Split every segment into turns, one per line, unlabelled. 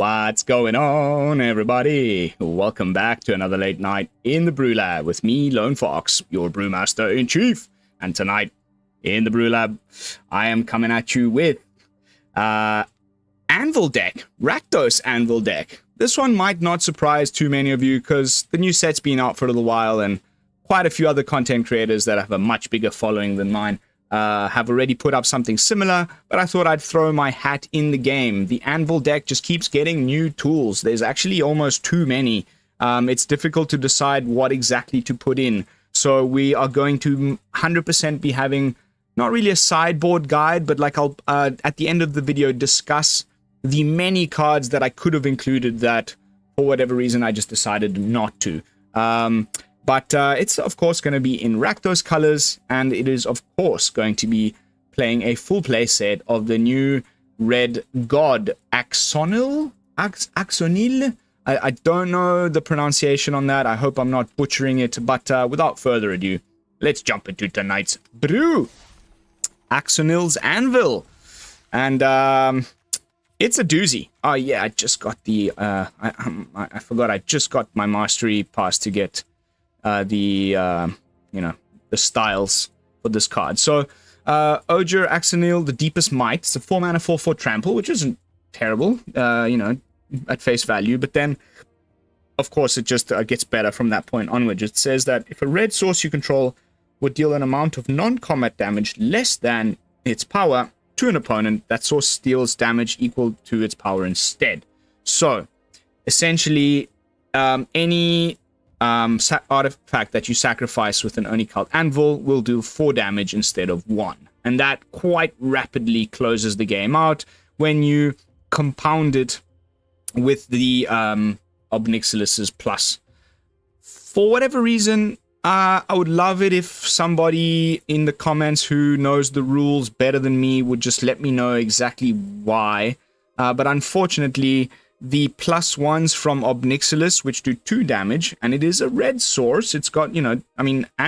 What's going on, everybody? Welcome back to another late night in the BrewLab with me, Lone Fox, your Brewmaster in Chief. And tonight in the BrewLab, I am coming at you with Anvil deck, Rakdos Anvil deck. This one might not surprise too many of you because the new set's been out for a little while and quite a few other content creators that have a much bigger following than mine have already put up something similar, but I thought I'd throw my hat in the game. The Anvil deck just keeps getting new tools. There's actually almost too many. It's difficult to decide what exactly to put in. So we are going to 100% be having not really a sideboard guide, but like I'll at the end of the video discuss the many cards that I could have included that for whatever reason I just decided not to. But it's, of course, going to be in Rakdos colors, and it is, of course, going to be playing a full play set of the new red god, Axonil? Axonil? I don't know the pronunciation on that. I hope I'm not butchering it, but without further ado, let's jump into tonight's brew. Axonil's Anvil. And it's a doozy. Oh, yeah, I just got the... I forgot I just got my mastery pass to get... the styles for this card. So, Ojer, Axonil, the Deepest Might. It's a 4-mana 4/4 trample, which isn't terrible, at face value. But then, of course, it just gets better from that point onwards. It says that if a red source you control would deal an amount of non-combat damage less than its power to an opponent, that source deals damage equal to its power instead. So, essentially, any... artifact that you sacrifice with an Oni-Cult Anvil will do 4 damage instead of 1. And that quite rapidly closes the game out when you compound it with the Ob Nixilis plus. For whatever reason, I would love it if somebody in the comments who knows the rules better than me would just let me know exactly why. But unfortunately... the +1s from Ob Nixilis, which do 2 damage, and it is a red source. It's got,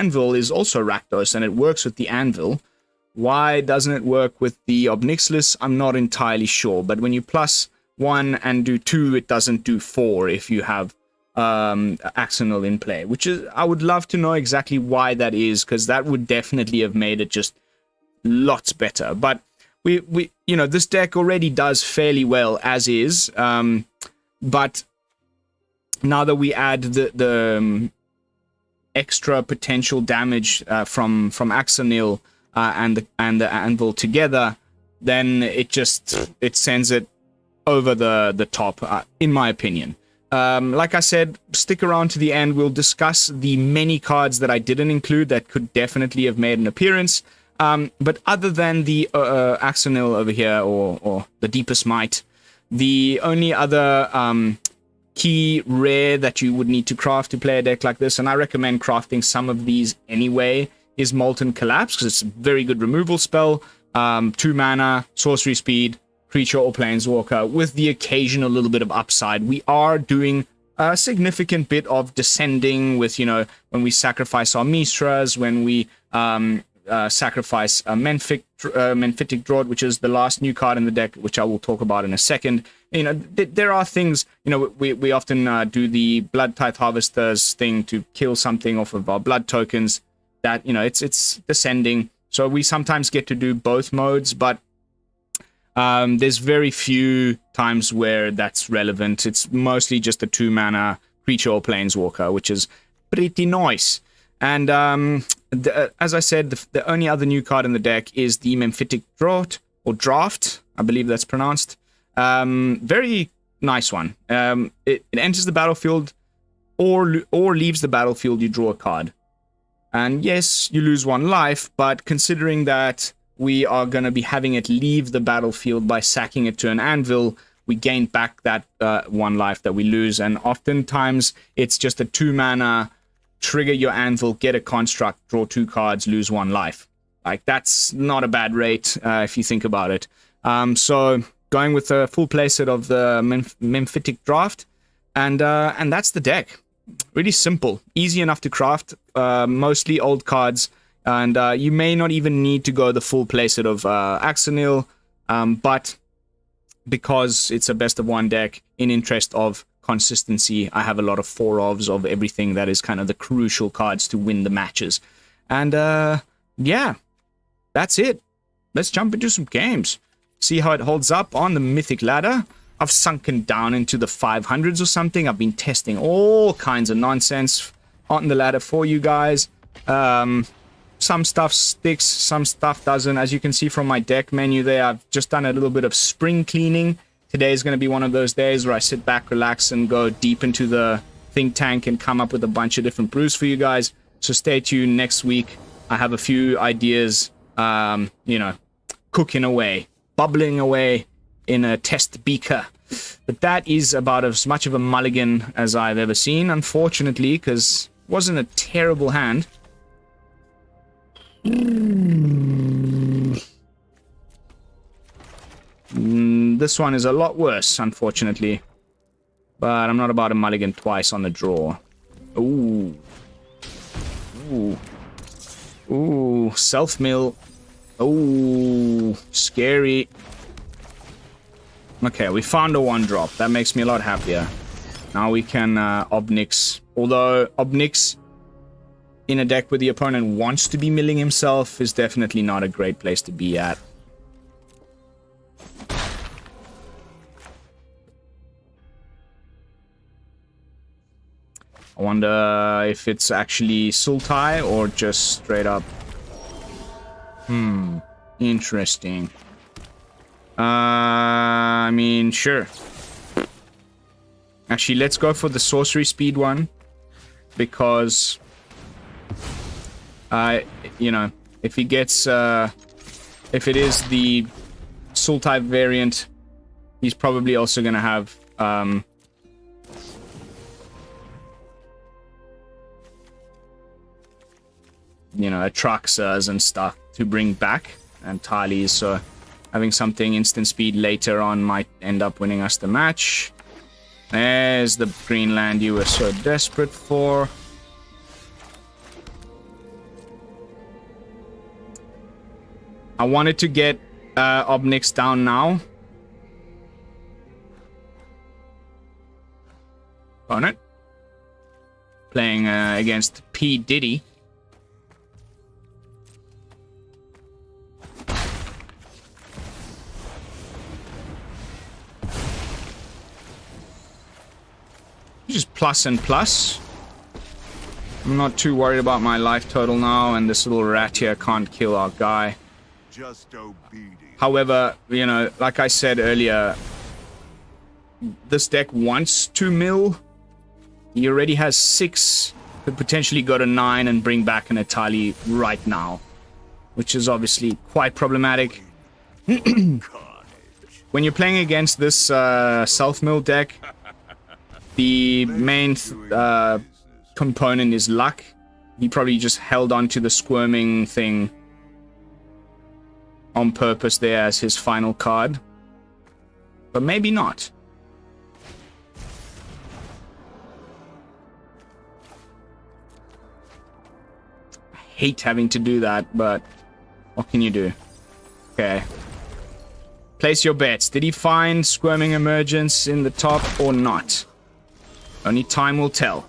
Anvil is also Rakdos, and it works with the Anvil. Why doesn't it work with the Ob Nixilis? I'm not entirely sure, but when you +1 and do 2, it doesn't do 4 if you have Axonil in play, which is, I would love to know exactly why that is, because that would definitely have made it just lots better. But we this deck already does fairly well as is, but now that we add the extra potential damage from Axonil and the Anvil together, then it sends it over the top, in my opinion. Like I said, stick around to the end. We'll discuss the many cards that I didn't include that could definitely have made an appearance. But other than the Axonil over here, or the Deepest Might, the only other key rare that you would need to craft to play a deck like this, and I recommend crafting some of these anyway, is Molten Collapse, because it's a very good removal spell. 2 mana, sorcery speed, creature or planeswalker, with the occasional little bit of upside. We are doing a significant bit of descending with, when we sacrifice our Mishras, when we... sacrifice a Mephitic Draught, which is the last new card in the deck, which I will talk about in a second. There are things, we often do the Bloodtithe Harvesters thing to kill something off of our blood tokens that, it's descending. So we sometimes get to do both modes, but there's very few times where that's relevant. It's mostly just a 2-mana creature or planeswalker, which is pretty nice. And as I said, the only other new card in the deck is the Mephitic Draught, or Draft, I believe that's pronounced. Very nice one. It enters the battlefield or leaves the battlefield, you draw a card. And yes, you lose 1 life, but considering that we are going to be having it leave the battlefield by sacking it to an anvil, we gain back that 1 life that we lose. And oftentimes, it's just a 2-mana... trigger your anvil, get a construct, draw 2 cards, lose 1 life. Like, that's not a bad rate if you think about it. So going with a full playset of the Mephitic Draught, and that's the deck. Really simple, easy enough to craft, mostly old cards, and you may not even need to go the full playset of Axonil, but because it's a best of one deck, in interest of consistency, I have a lot of 4-ofs of everything that is kind of the crucial cards to win the matches. And yeah, that's it. Let's jump into some games. See how it holds up on the Mythic ladder. I've sunken down into the 500s or something. I've been testing all kinds of nonsense on the ladder for you guys. Some stuff sticks, some stuff doesn't. As you can see from my deck menu there, I've just done a little bit of spring cleaning. Today is going to be one of those days where I sit back, relax, and go deep into the think tank and come up with a bunch of different brews for you guys. So stay tuned. Next week, I have a few ideas, you know, cooking away, bubbling away in a test beaker. But that is about as much of a mulligan as I've ever seen, unfortunately, because it wasn't a terrible hand. This one is a lot worse, unfortunately. But I'm not about a mulligan twice on the draw. Ooh. Ooh. Ooh. Self-mill. Ooh. Scary. Okay, we found a 1-drop. That makes me a lot happier. Now we can Ob Nix. Although Ob Nix in a deck where the opponent wants to be milling himself is definitely not a great place to be at. I wonder if it's actually Sultai or just straight up. Interesting. I mean, sure. Actually, let's go for the sorcery speed one. Because, you know, if he gets, if it is the Sultai variant, he's probably also going to have, you know, Atraxas and stuff to bring back, and Tali's, so having something instant speed later on might end up winning us the match. There's the green land you were so desperate for. I wanted to get Ob Nix down now. Opponent playing against P. Diddy. Just plus and plus. I'm not too worried about my life total now, and this little rat here can't kill our guy.
Just obedient.
However, you know, like I said earlier, this deck wants to mill. He already has 6, could potentially go to 9 and bring back an Atali right now, which is obviously quite problematic. When you're playing against this self-mill deck, the main component is luck. He probably just held on to the squirming thing on purpose there as his final card. But maybe not. I hate having to do that, but what can you do? Okay. Place your bets. Did he find Squirming Emergence in the top or not? Only time will tell.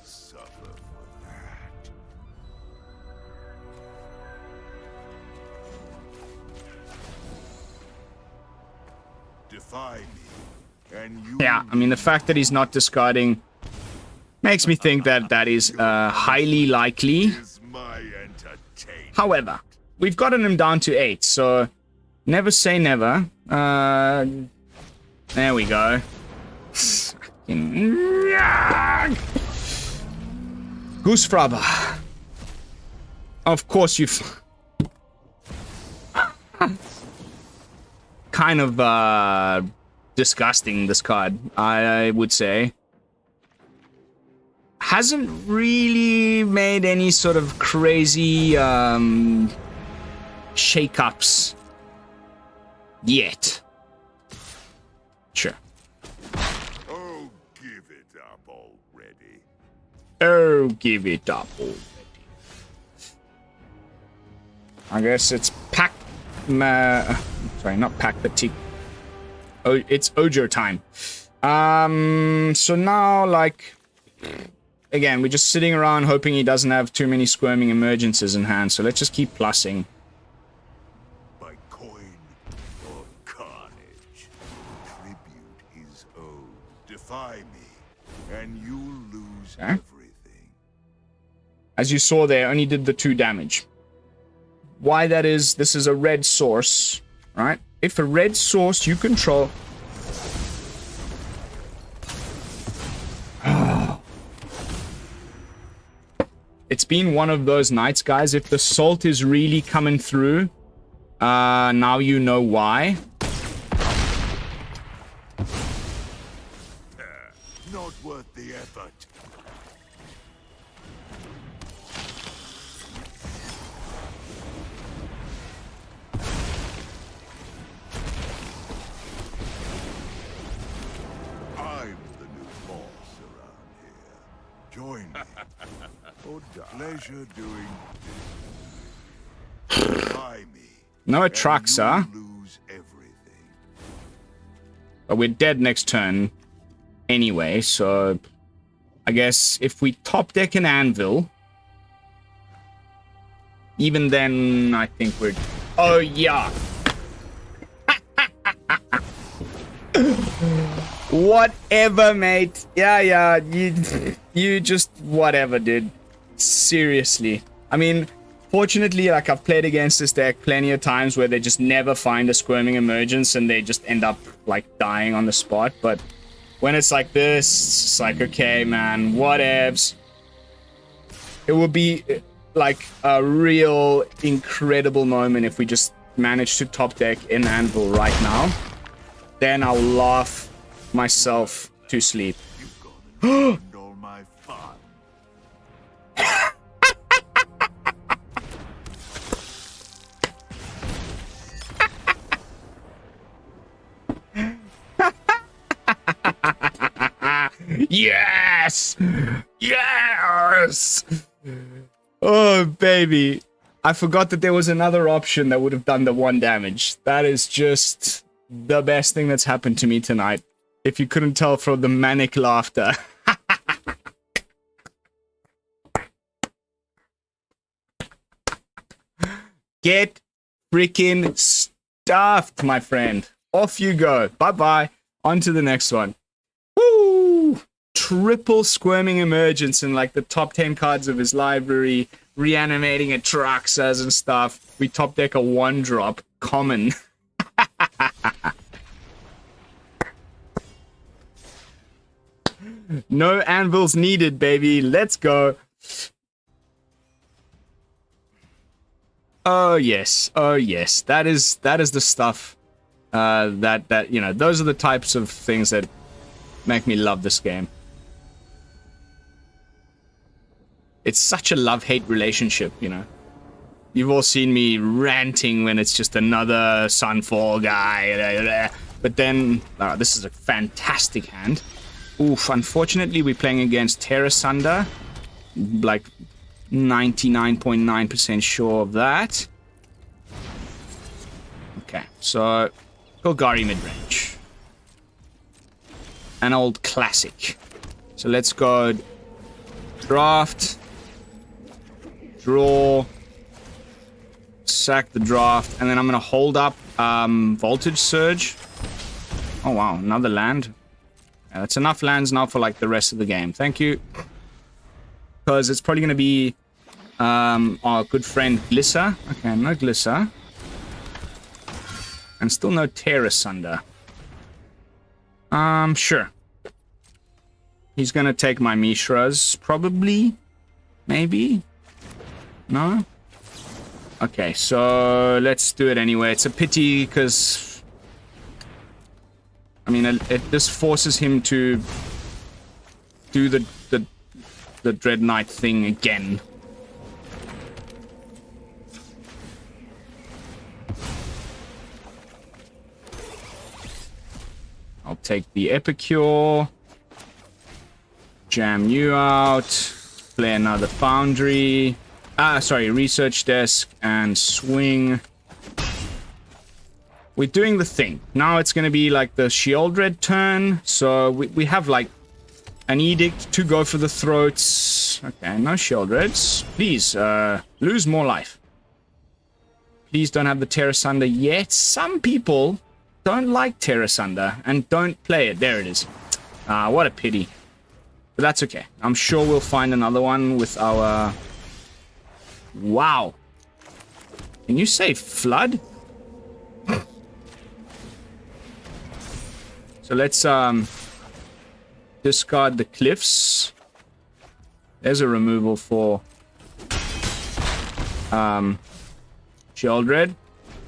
Defy me, and you
Yeah, I mean, the fact that he's not discarding makes me think that that is highly likely.
is my entertainment.
However, we've gotten him down to 8, so never say never. There we go. Goose Frabber. Of course you've... kind of disgusting, this card, I would say. Hasn't really made any sort of crazy shake-ups yet. Sure.
Oh, give it up already.
Oh, give it up already. I guess it's pack... sorry, not pack fatigue. Oh, it's Ojer time. So now, like, again, we're just sitting around hoping he doesn't have too many squirming emergencies in hand. So let's just keep plussing.
By coin or carnage, tribute is owed. Defy me, and you'll lose everything.
As you saw there, only did the 2 damage. Why that is, this is a red source, right? If a red source you control... It's been one of those nights, guys. If the salt is really coming through, now you know why.
Not worth the effort. I'm the new boss around here. Join me. Pleasure doing business. Try me.
No attracts, huh?
Lose everything.
But we're dead next turn anyway, so I guess if we top deck an anvil, even then I think we're... Oh, yeah. Whatever, mate. Yeah, you just whatever, dude. Seriously. I mean, fortunately, like, I've played against this deck plenty of times where they just never find a squirming emergence and they just end up, like, dying on the spot. But when it's like this, it's like, okay, man, whatevs. It would be, like, a real incredible moment if we just managed to top deck an anvil right now. Then I'll laugh myself to sleep.
You've gone and all my fun.
Yes! Yes! Oh, baby. I forgot that there was another option that would have done the 1 damage. That is just the best thing that's happened to me tonight. If you couldn't tell from the manic laughter. Get freaking stuffed, my friend. Off you go. Bye-bye. On to the next one. Woo! Triple squirming emergence in like the top 10 cards of his library. Reanimating Atraxas and stuff. We top deck a 1-drop. Common. No anvils needed, baby. Let's go. Oh yes, oh yes. That is the stuff. That you know, those are the types of things that make me love this game. It's such a love-hate relationship, you know. You've all seen me ranting when it's just another Sunfall guy. But then, this is a fantastic hand. Oof, unfortunately, we're playing against Terra Sunder. Like, 99.9% sure of that. Okay, so, Golgari midrange. An old classic. So let's go draft, draw, sack the draft, and then I'm going to hold up Voltage Surge. Oh wow, another land. Yeah, that's enough lands now for like the rest of the game. Thank you. Because it's probably going to be our good friend Glissa. Okay, no Glissa. And still no Terra Sunder. Sure. He's going to take my Mishras, probably. Maybe. No? Okay, so let's do it anyway. It's a pity because... I mean, it just forces him to do the Dread Knight thing again. I'll take the Epicure. Jam you out. Play another Foundry. Research Desk and swing. we're doing the thing. Now it's going to be like the Shieldred turn. So we have like an edict to go for the throats. Okay, no Shieldreds. Please, lose more life. Please don't have the Terra Sunder yet. Some people don't like Terra Sunder and don't play it. There it is. What a pity. But that's okay. I'm sure we'll find another one with our... Wow. Can you say flood? So let's discard the cliffs. There's a removal for Shieldred.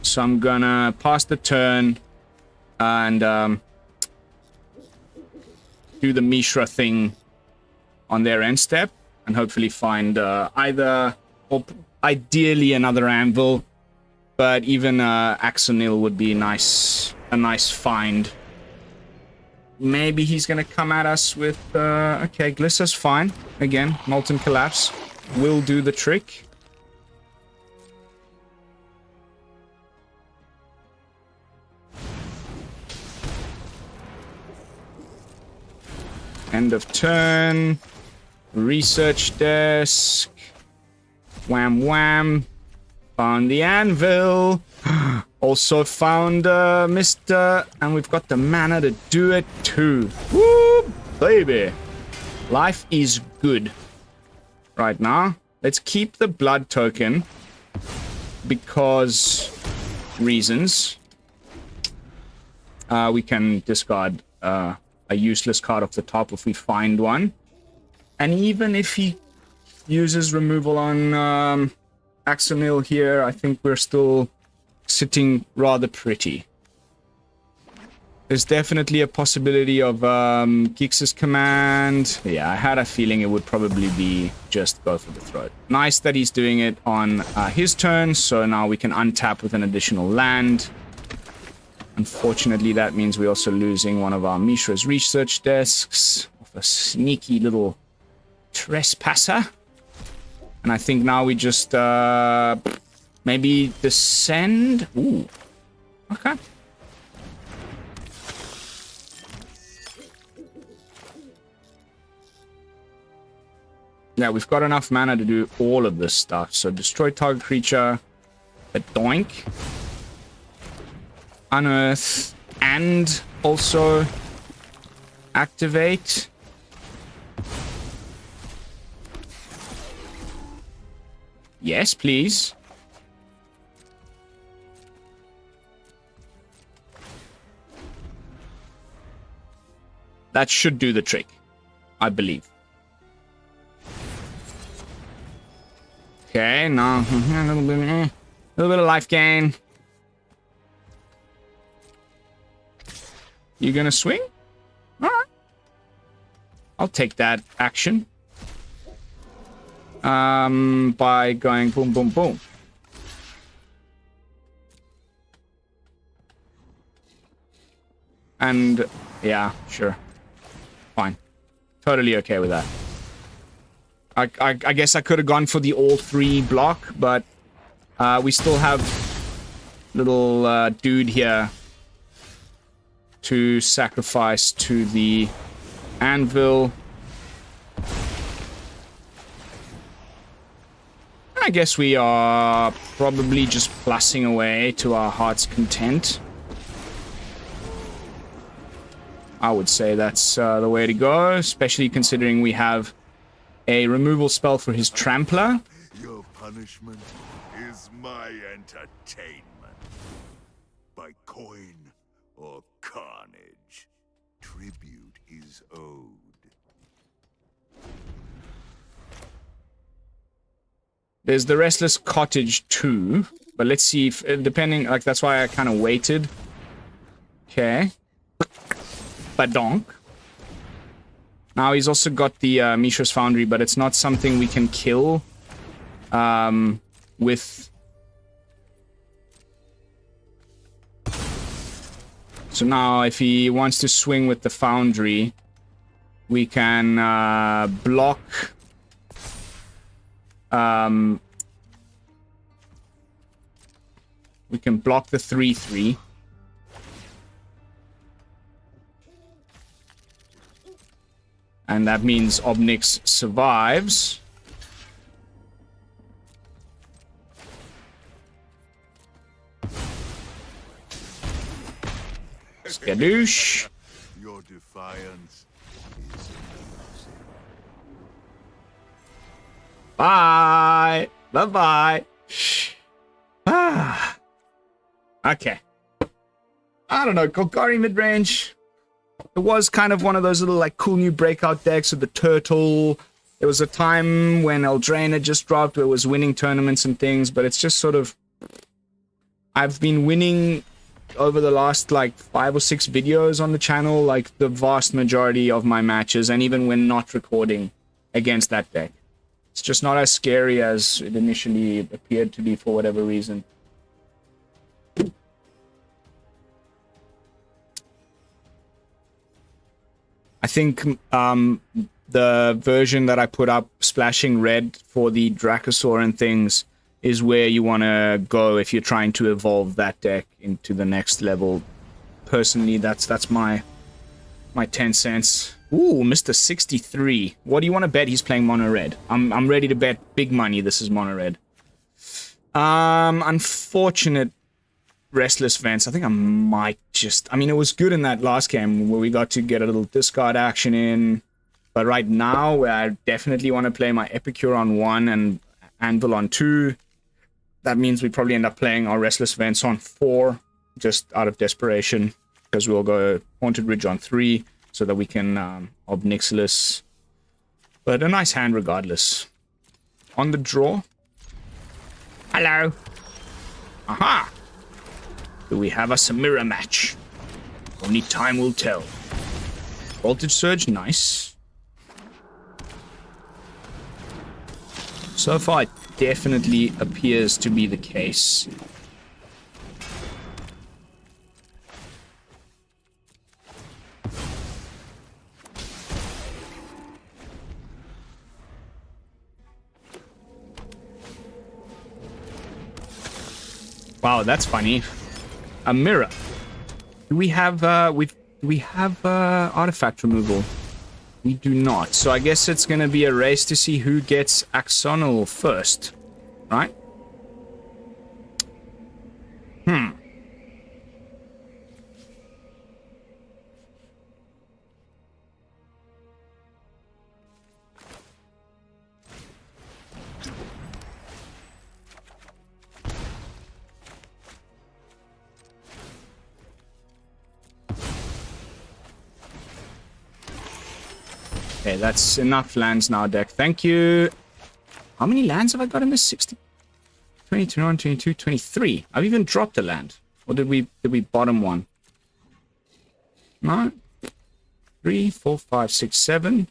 So I'm gonna pass the turn and do the Mishra thing on their end step and hopefully find either, or ideally another anvil, but even Axonil would be a nice find. Maybe he's gonna come at us with okay, Glissa's fine. Again, Molten Collapse will do the trick. End of turn. Research desk. Wham wham. Found the anvil. Also found Mr. And we've got the mana to do it too. Woo, baby. Life is good right now. Let's keep the blood token because reasons. We can discard a useless card off the top if we find one. And even if he uses removal on Axonil here, I think we're still sitting rather pretty. There's definitely a possibility of Gix's command. Yeah, I had a feeling it would probably be just go for the throat. Nice that he's doing it on his turn, so now we can untap with an additional land. Unfortunately, that means we're also losing one of our Mishra's research desks of a sneaky little trespasser. And I think now we just maybe descend. Ooh. Okay. Yeah, we've got enough mana to do all of this stuff. So destroy target creature, a doink, unearth, and also activate. Yes, please. That should do the trick, I believe. Okay, now a little bit of life gain. You gonna swing? All right. I'll take that action. By going boom, boom, boom. And yeah, sure. Fine. Totally okay with that. I guess I could have gone for the all three block, but we still have little dude here to sacrifice to the anvil. I guess we are probably just plussing away to our heart's content. I would say that's the way to go, especially considering we have a removal spell for his Trampler.
Your punishment is my entertainment. By coin or carnage, tribute is owed.
There's the Restless Cottage too, but let's see if, depending, like, that's why I kind of waited. Okay. Badonk. Now he's also got the Mishra's Foundry, but it's not something we can kill with... So now if he wants to swing with the Foundry, we can block... we can block the 3/3 And that means Ob Nix survives. Skadoosh.
Your defiance is amazing.
Bye. Bye-bye. Ah. Okay. I don't know. Golgari mid-range. It was kind of one of those little like cool new breakout decks with the turtle. There was a time when Eldraine had just dropped where it was winning tournaments and things, but it's just sort of... I've been winning over the last like 5 or 6 videos on the channel, like the vast majority of my matches, and even when not recording against that deck. It's just not as scary as it initially appeared to be for whatever reason. I think the version that I put up, splashing red for the Dracosaur and things, is where you want to go if you're trying to evolve that deck into the next level. Personally, that's my 10 cents. Ooh, Mr. 63. What do you want to bet he's playing mono red? I'm ready to bet big money this is mono red. Unfortunate Restless Vents. I think I might just... I mean, it was good in that last game where we got to get a little discard action in. But right now, I definitely want to play my Epicure on 1 and Anvil on 2. That means we probably end up playing our Restless Vents on 4, just out of desperation, because we'll go Haunted Ridge on 3, so that we can Ob Nixilis. But a nice hand regardless. On the draw. Hello. Aha! Do we have us a mirror match? Only time will tell. Voltage Surge, nice. So far, it definitely appears to be the case. Wow, that's funny. A mirror. Do we have artifact removal? We do not. So I guess it's gonna be a race to see who gets Axonil first, right? Okay, that's enough lands now, deck. Thank you. How many lands have I got in this? 60, 20, 21, 22, 23. I've even dropped a land. Or did we bottom one? No. 3, 4, 5, 6, 7.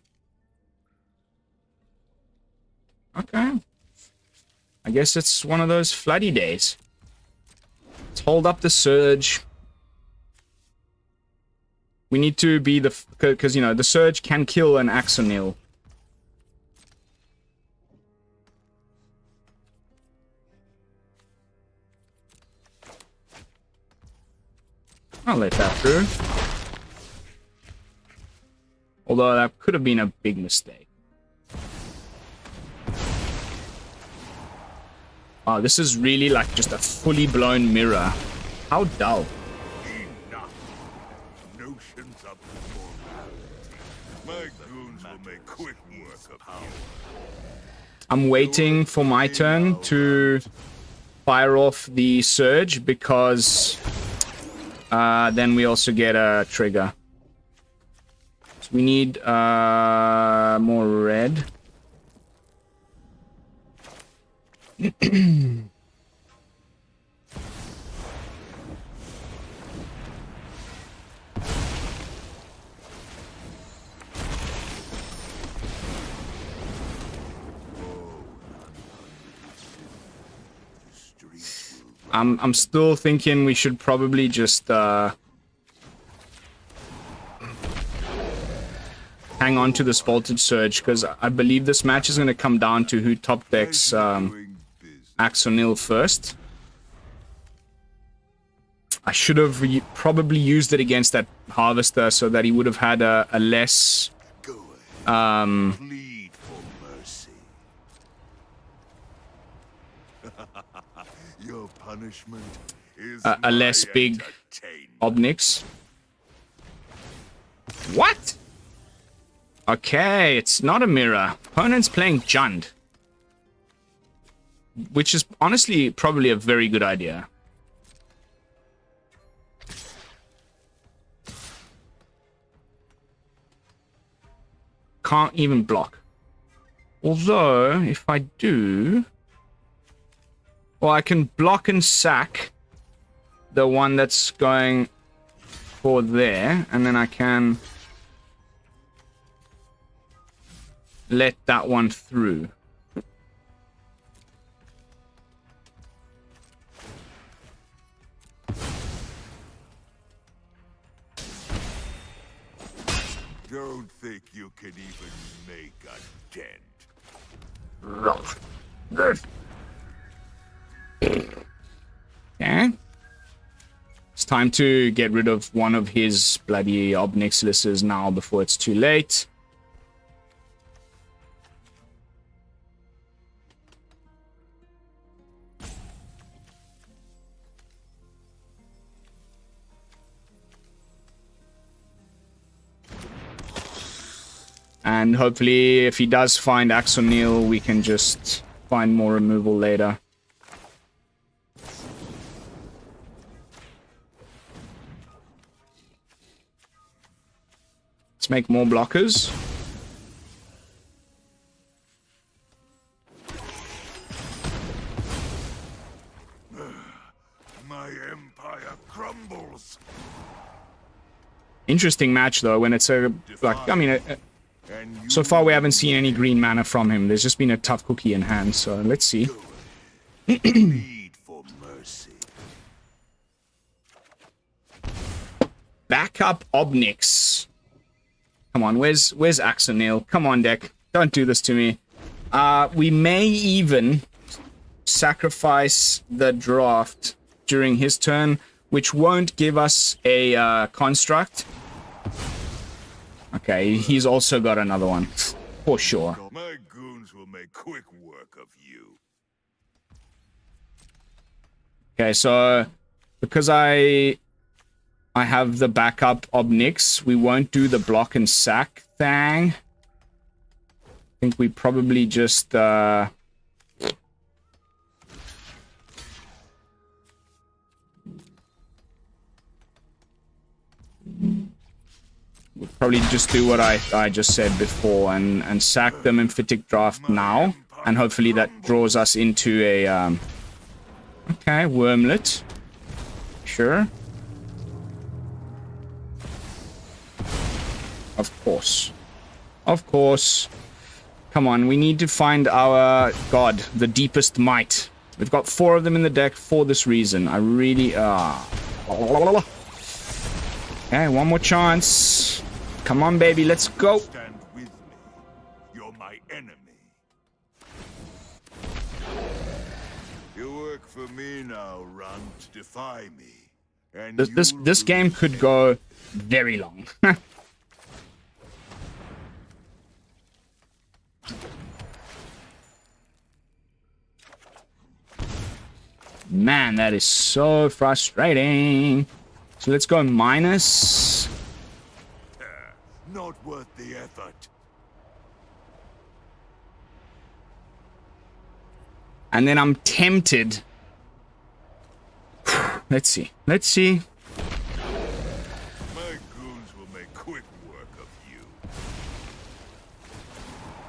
Okay. I guess it's one of those floody days. Let's hold up the surge. We need to be the... Because, you know, the Surge can kill an Axonil. I'll let that through. Although that could have been a big mistake. Oh, this is really like just a fully blown mirror. How dull. I'm waiting for my turn to fire off the Surge because then we also get a trigger. So we need more red. I'm still thinking we should probably just hang on to this Voltage Surge, because I believe this match is going to come down to who top decks Axonil first. I should have probably used it against that Harvester so that he would have had a less
Plead for mercy. Your punishment is
a less big Ob Nix. What? Okay, it's not a Mire. Opponent's playing Jund. Which is honestly probably a very good idea. Can't even block. Although, if I do... Well, I can block and sack the one that's going for there, and then I can let that one through.
Don't think you can even make a dent.
Okay. It's time to get rid of one of his bloody Ob Nixilises now before it's too late. And hopefully, if he does find Axonil, we can just find more removal later. Let's make more blockers.
My empire crumbles.
Interesting match, though, when it's a... like, I mean... so far, we haven't seen any green mana from him. There's just been a tough cookie in hand, so let's see.
Plead for mercy.
Backup Ob Nix. Come on, where's Axonil? Come on, deck. Don't do this to me. We may even sacrifice the draft during his turn, which won't give us a construct. Okay, he's also got another one. For sure.
My goons will make quick work of you.
Okay, so because I have the backup Ob Nix, we won't do the block and sack thing. I think we probably just we'll probably just do what I just said before and sack the Mephitic Draught now, and hopefully that draws us into a okay, Wormlet. Sure. Of course. Of course. Come on, we need to find our god, the deepest might. We've got 4 of them in the deck for this reason. I really... Okay, one more chance. Come on, baby, let's go.
Stand with me. You're my enemy. You work for me now, Runt. Defy me. And
This game could go very long. Man, that is so frustrating. So let's go minus.
Not worth the effort.
And then I'm tempted. Let's see. Let's see.
My goons will make quick work of you.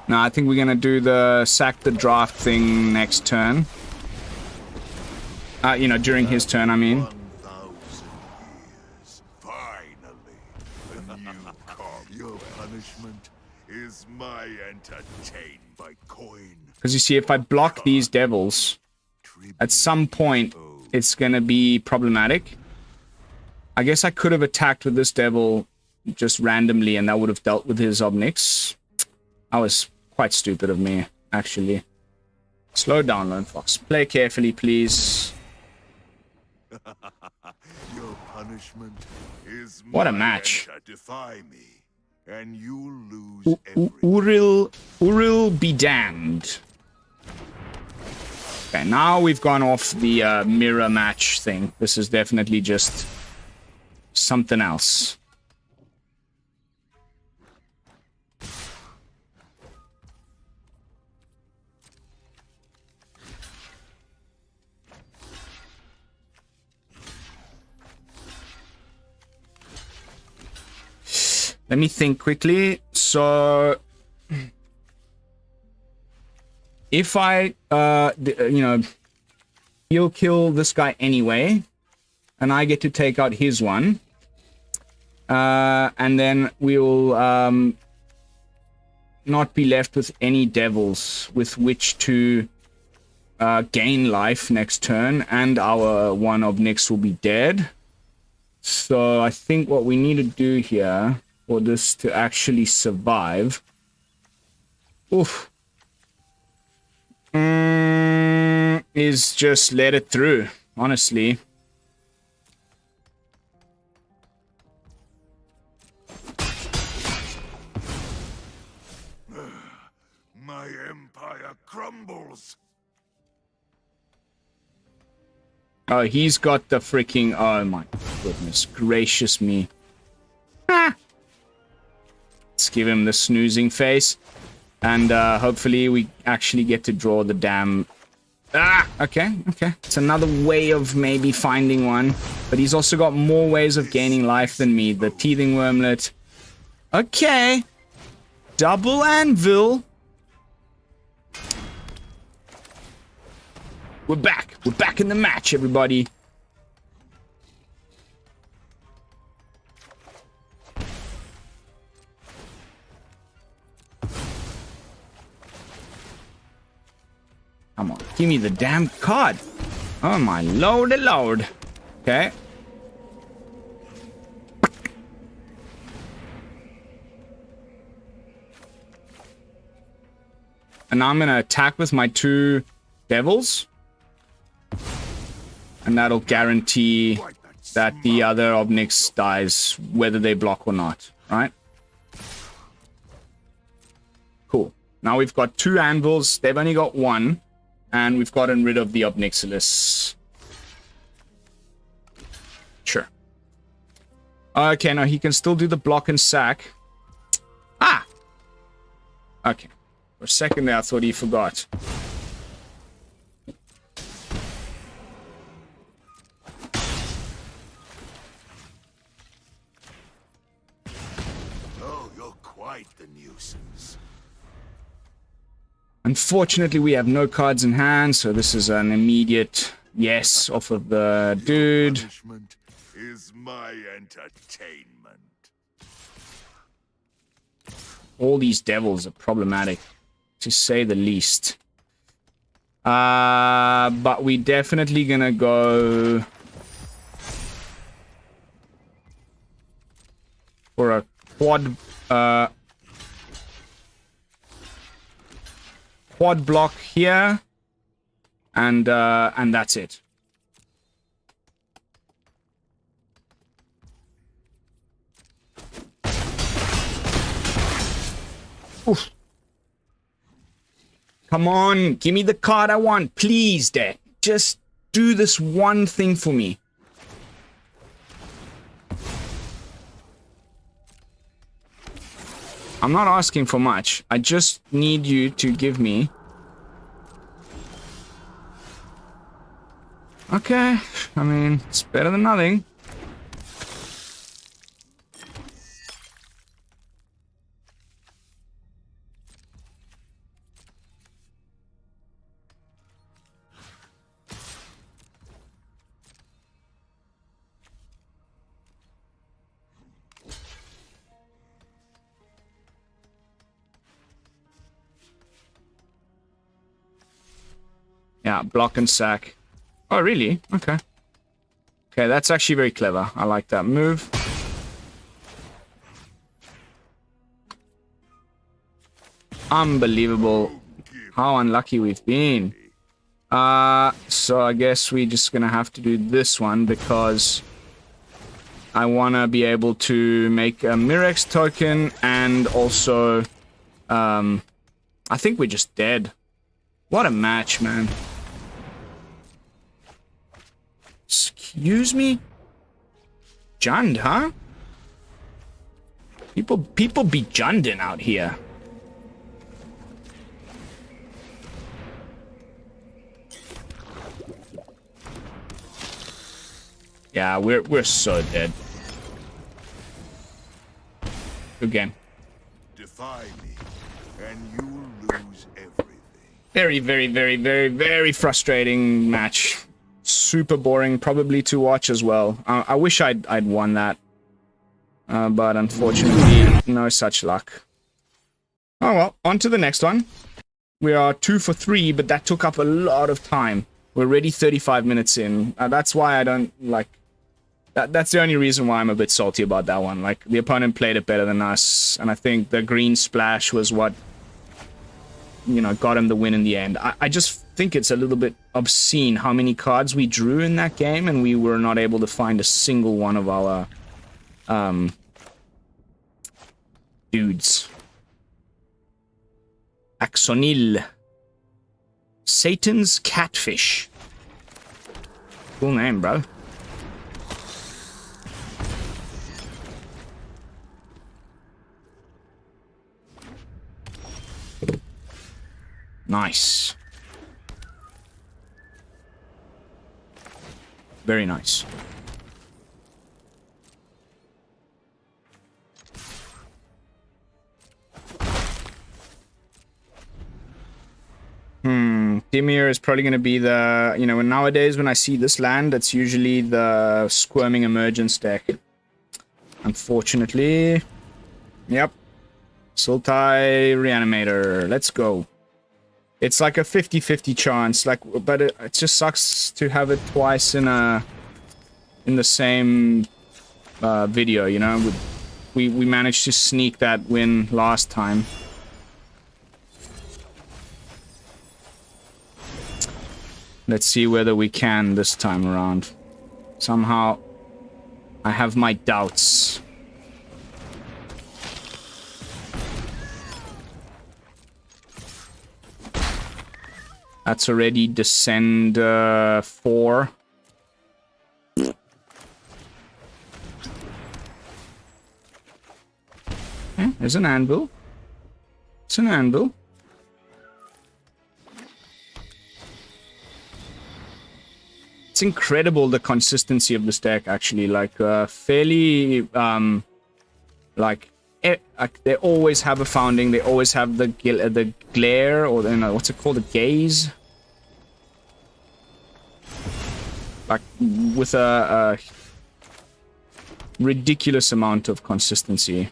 No, I think we're gonna do the sack the draft thing next turn. You know, during his turn, I mean.
1,000 years. Finally. A new calm. Your punishment is my entertainment by coin.
Because you see, if I block these devils, at some point, it's gonna be problematic. I guess I could have attacked with this devil just randomly, and that would have dealt with his Ob Nix. That was quite stupid of me, actually. Slow down, Lone Fox. Play carefully, please.
Your punishment is
What a match.
Defy me, and you'll lose everything.
Uril be damned. Okay, now we've gone off the mirror match thing. This is definitely just something else. Let me think quickly. So if I, you know, he'll kill this guy anyway, and I get to take out his one, and then we'll not be left with any devils with which to gain life next turn, and our one Ob Nix will be dead. So I think what we need to do here for this to actually survive, is just let it through, honestly.
My empire crumbles.
Oh, he's got the freaking... Oh my goodness gracious me. Ah! Let's give him the snoozing face. And hopefully we actually get to draw the damn... Ah! Okay, okay. It's another way of maybe finding one. But he's also got more ways of gaining life than me. The Teething Wormlet. Okay. Double Anvil. We're back. We're back in the match, everybody. Come on, give me the damn card. Oh my lordy lord. Okay. And now I'm gonna attack with my two devils. And that'll guarantee that the other Ob Nix dies, whether they block or not, right? Cool. Now we've got two anvils. They've only got one. And we've gotten rid of the Ob Nixilis. Sure. Okay, now he can still do the block and sack. Ah! Okay. For a second there, I thought he forgot.
Oh, you're quite the nuisance.
Unfortunately, we have no cards in hand, so this is an immediate yes off of the dude.
Punishment is my entertainment.
All these devils are problematic, to say the least. But we definitely gonna go for a quad block here, and that's it. Oof. Come on, give me the card I want, please, deck. Just do this one thing for me. I'm not asking for much. I just need you to give me... Okay, I mean, it's better than nothing. Yeah, block and sack. Oh, really? Okay. Okay, that's actually very clever. I like that move. Unbelievable how unlucky we've been. So I guess we're just gonna have to do this one because I want to be able to make a Mirrex token and also... I think we're just dead. What a match, man. Excuse me? Jund, huh? People be Jundin out here. Yeah, we're so dead. Good game.
Defy me, and you'll lose everything.
Very, very, very, very, very frustrating match. Super boring, probably to watch as well. I wish I'd won that. But unfortunately, no such luck. Oh well, on to the next one. We are 2 for 3, but that took up a lot of time. We're already 35 minutes in. That's why I don't like... That's the only reason why I'm a bit salty about that one. Like, the opponent played it better than us, and I think the green splash was what, you know, got him the win in the end. I just think it's a little bit obscene how many cards we drew in that game, and we were not able to find a single one of our... dudes. Axonil. Satan's Catfish. Cool name, bro. Nice. Very nice. Dimir is probably going to be the, you know, nowadays when I see this land, it's usually the Squirming Emergence deck. Unfortunately. Yep. Sultai Reanimator. Let's go. It's like a 50-50 chance, like, but it just sucks to have it twice in the same video, you know? We managed to sneak that win last time. Let's see whether we can this time around. Somehow, I have my doubts. That's already Descend 4. Okay, there's an Anvil. It's an Anvil. It's incredible the consistency of this deck, actually. Like, fairly, like they always have a founding. They always have the glare, or you know, what's it called, the gaze. Like with a ridiculous amount of consistency.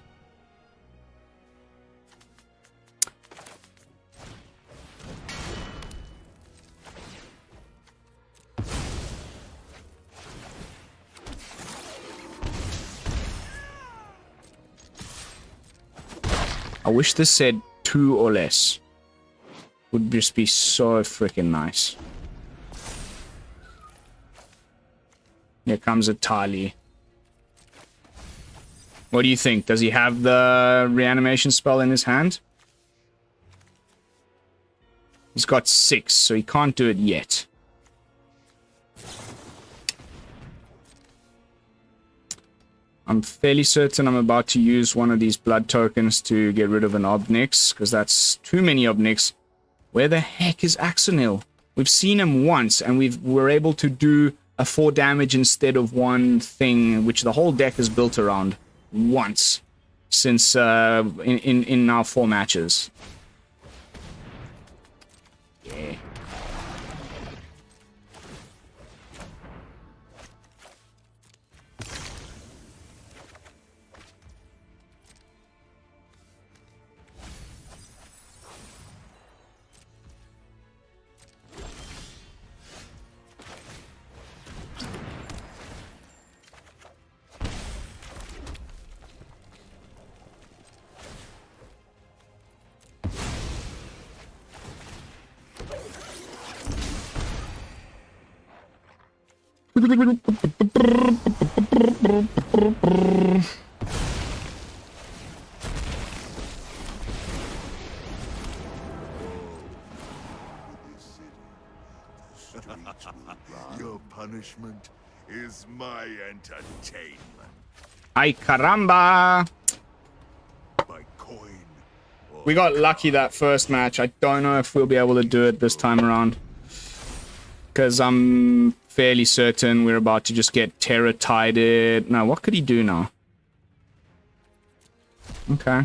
I wish this said 2 or less. Would just be so freaking nice. Here comes a Tali. What do you think? Does he have the reanimation spell in his hand? He's got 6, so he can't do it yet. I'm fairly certain I'm about to use one of these blood tokens to get rid of an Ob Nix, because that's too many Ob Nix. Where the heck is Axonil? We've seen him once, and we're able to do a 4 damage instead of one thing, which the whole deck is built around once since in now 4 matches. Yeah.
Your punishment is my entertainment.
Ay caramba!
By coin.
We got lucky that first match. I don't know if we'll be able to do it this time around. Because I'm fairly certain we're about to just get Terra-tided. No, what could he do now? Okay.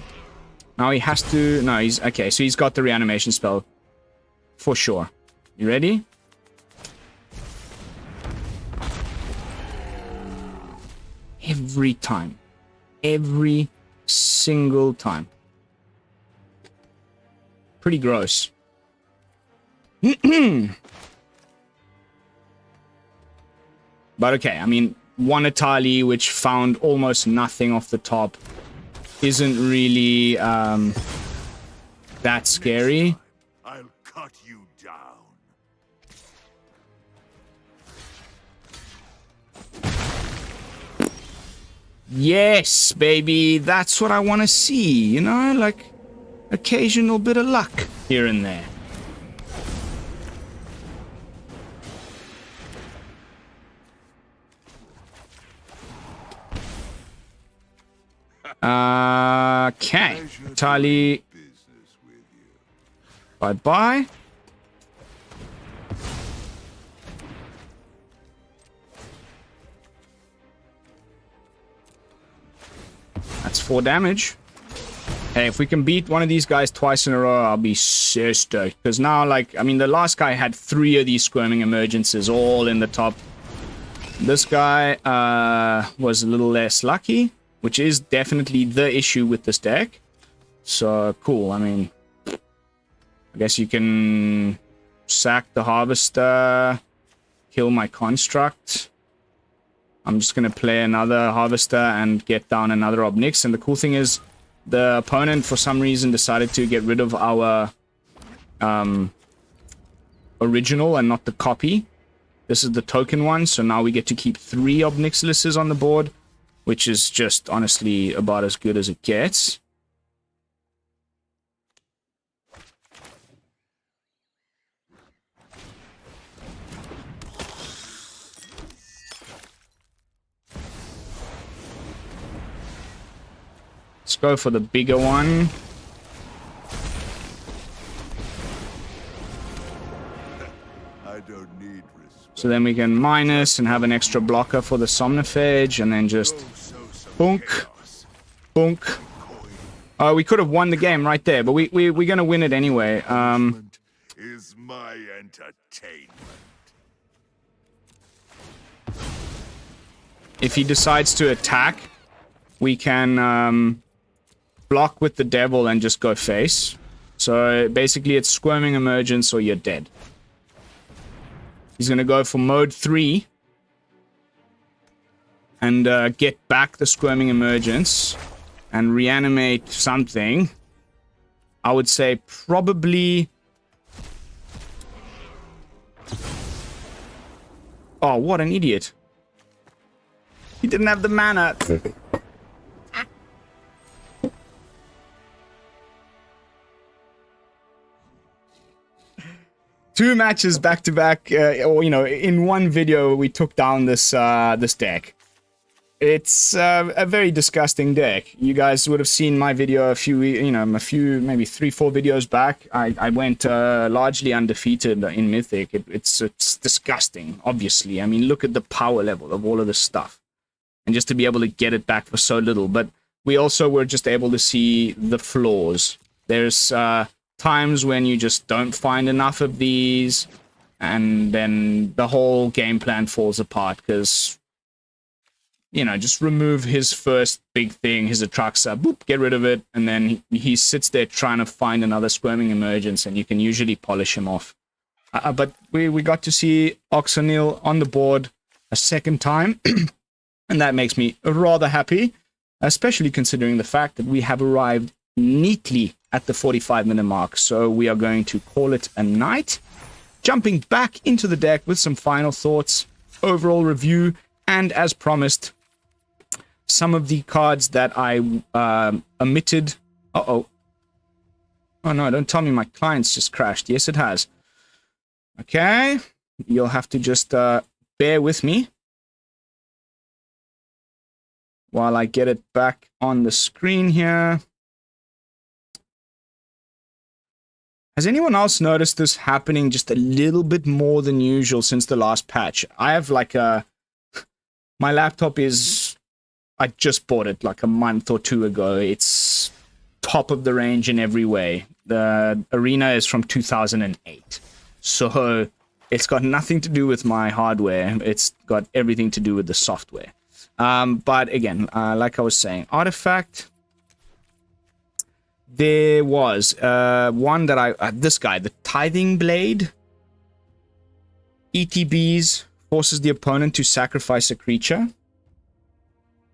Now he has to... No, he's... Okay, so he's got the reanimation spell. For sure. You ready? Every time. Every single time. Pretty gross. But okay, I mean, one Atali which found almost nothing off the top isn't really that scary.
I'll cut you down.
Yes, baby, that's what I want to see, you know, like occasional bit of luck here and there. Okay, Atali, bye-bye. That's 4 damage. Hey, if we can beat one of these guys twice in a row, I'll be so stoked. Because now, like, I mean, the last guy had 3 of these squirming emergences all in the top. This guy was a little less lucky, which is definitely the issue with this deck. So, cool. I mean, I guess you can sack the Harvester, kill my Construct. I'm just going to play another Harvester and get down another Ob Nix. And the cool thing is, the opponent, for some reason, decided to get rid of our original and not the copy. This is the token one, so now we get to keep 3 Ob Nixilises on the board, which is just, honestly, about as good as it gets. Let's go for the bigger one.
I don't need respect.
So then we can minus and have an extra blocker for the Somnophage, and then just boonk, boonk. Oh, we could have won the game right there, but we're gonna win it anyway.
Is my entertainment.
If he decides to attack, we can block with the devil and just go face. So basically it's Squirming Emergence or you're dead. He's going to go for mode 3 and get back the Squirming Emergence and reanimate something. I would say probably... Oh, what an idiot. He didn't have the mana. 2 matches back to back, or, you know, in one video we took down this this deck. It's a very disgusting deck. You guys would have seen my video a few, maybe 3-4 videos back. I went largely undefeated in Mythic. It's disgusting, obviously. I mean, look at the power level of all of this stuff. And just to be able to get it back for so little. But we also were just able to see the flaws. There's times when you just don't find enough of these, and then the whole game plan falls apart because, you know, just remove his first big thing, his Atraxa, boop, get rid of it, and then he sits there trying to find another Squirming Emergence, and you can usually polish him off. But we got to see Axonil on the board a second time, and that makes me rather happy, especially considering the fact that we have arrived neatly at the 45-minute mark. So we are going to call it a night. Jumping back into the deck with some final thoughts, overall review, and as promised, some of the cards that I omitted. Uh-oh. Oh no, don't tell me my client's just crashed. Yes, it has. Okay. You'll have to just bear with me while I get it back on the screen here. Has anyone else noticed this happening just a little bit more than usual since the last patch? I have like a... My laptop is... I just bought it like a month or two ago. It's top of the range in every way. The Arena is from 2008. So it's got nothing to do with my hardware. It's got everything to do with the software. But again, like I was saying, Artifact... There was one that this guy, the Tithing Blade. ETBs forces the opponent to sacrifice a creature.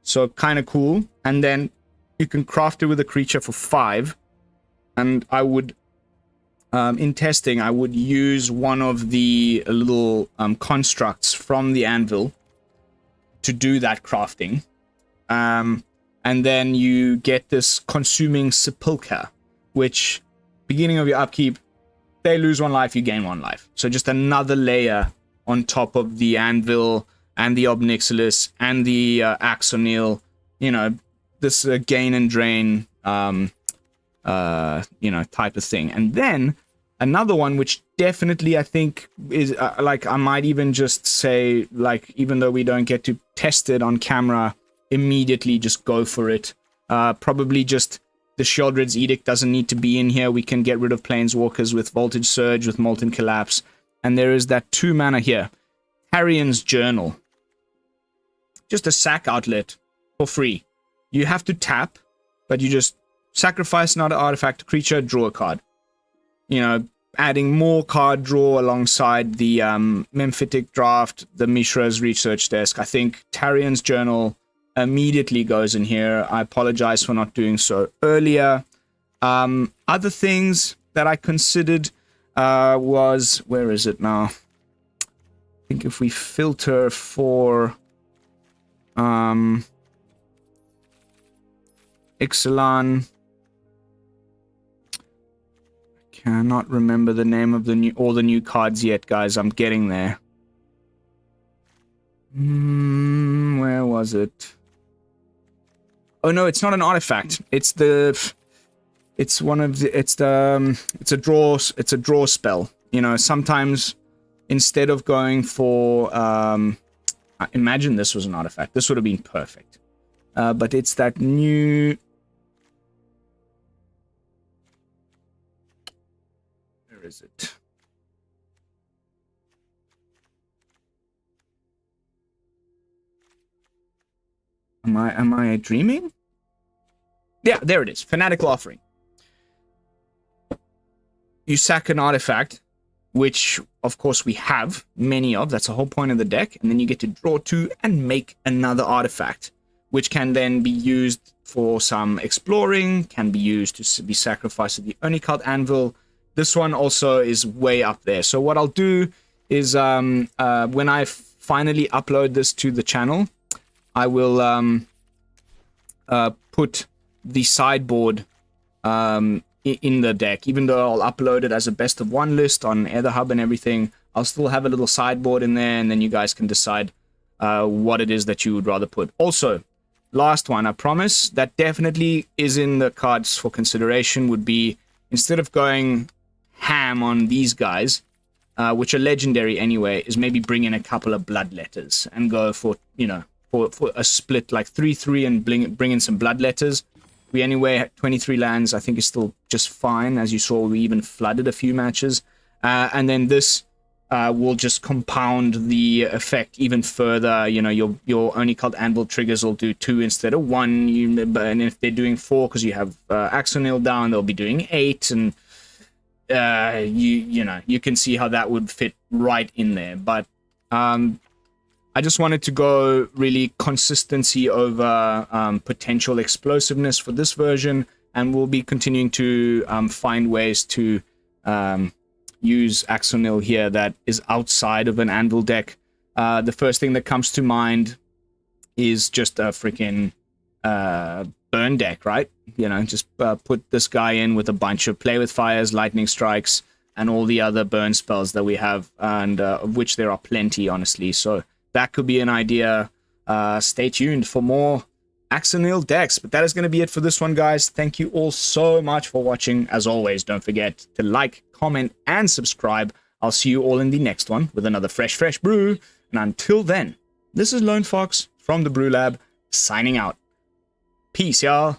So kind of cool. And then you can craft it with a creature for 5. And I would, in testing, I would use one of the little constructs from the anvil to do that crafting. And then you get this Consuming Sepulchre, which, beginning of your upkeep, they lose 1 life, you gain 1 life. So just another layer on top of the Anvil and the Ob Nixilis and the Axonil. You know, this gain and drain, you know, type of thing. And then another one, which definitely I think is, like, I might even just say, like, even though we don't get to test it on camera, immediately just go for it. Probably just the Sheoldred's Edict doesn't need to be in here. We can get rid of Planeswalkers with Voltage Surge, with Molten Collapse. And there is that 2 mana here. Tarrian's Journal. Just a sack outlet for free. You have to tap, but you just sacrifice another artifact, creature, draw a card. You know, adding more card draw alongside the Mephitic Draught, the Mishra's Research Desk. I think Tarrian's Journal immediately goes in here. I apologize for not doing so earlier. Other things that I considered was... Where is it now? I think if we filter for... Ixalan... Cannot remember the name of all the new cards yet, guys. I'm getting there. Where was it? Oh no, it's not an artifact. It's one of the, it's a draw spell. You know, sometimes instead of going for, imagine this was an artifact. This would have been perfect. But it's that new... Where is it? Am I dreaming? Yeah, there it is. Fanatical Offering. You sack an artifact, which, of course, we have many of. That's the whole point of the deck. And then you get to draw 2 and make another artifact, which can then be used for some exploring, can be used to be sacrificed to the Oni-Cult Anvil. This one also is way up there. So what I'll do is when I finally upload this to the channel, I will put the sideboard in the deck. Even though I'll upload it as a best of 1 list on Etherhub and everything, I'll still have a little sideboard in there, and then you guys can decide what it is that you would rather put. Also, last one, I promise, that definitely is in the cards for consideration, would be, instead of going ham on these guys, which are legendary anyway, is maybe bring in a couple of Bloodletters and go for, you know, for a split like 3-3 and bring in some Bloodletters. We anyway had 23 lands. I think is still just fine. As you saw, we even flooded a few matches. And then this will just compound the effect even further. You know, your Oni-Cult Anvil triggers will do 2 instead of 1. And if they're doing 4, because you have Axonil down, they'll be doing 8. And you know, you can see how that would fit right in there. But I just wanted to go really consistency over potential explosiveness for this version, and we'll be continuing to find ways to use Axonil here that is outside of an Anvil deck. The first thing that comes to mind is just a freaking burn deck, right? You know, just put this guy in with a bunch of play with fires, lightning strikes, and all the other burn spells that we have, and of which there are plenty, honestly. So that could be an idea. Stay tuned for more Axonil decks. But that is going to be it for this one, guys. Thank you all so much for watching. As always, don't forget to like, comment, and subscribe. I'll see you all in the next one with another fresh brew. And until then, this is Lone Fox from the BrewLab, signing out. Peace, y'all.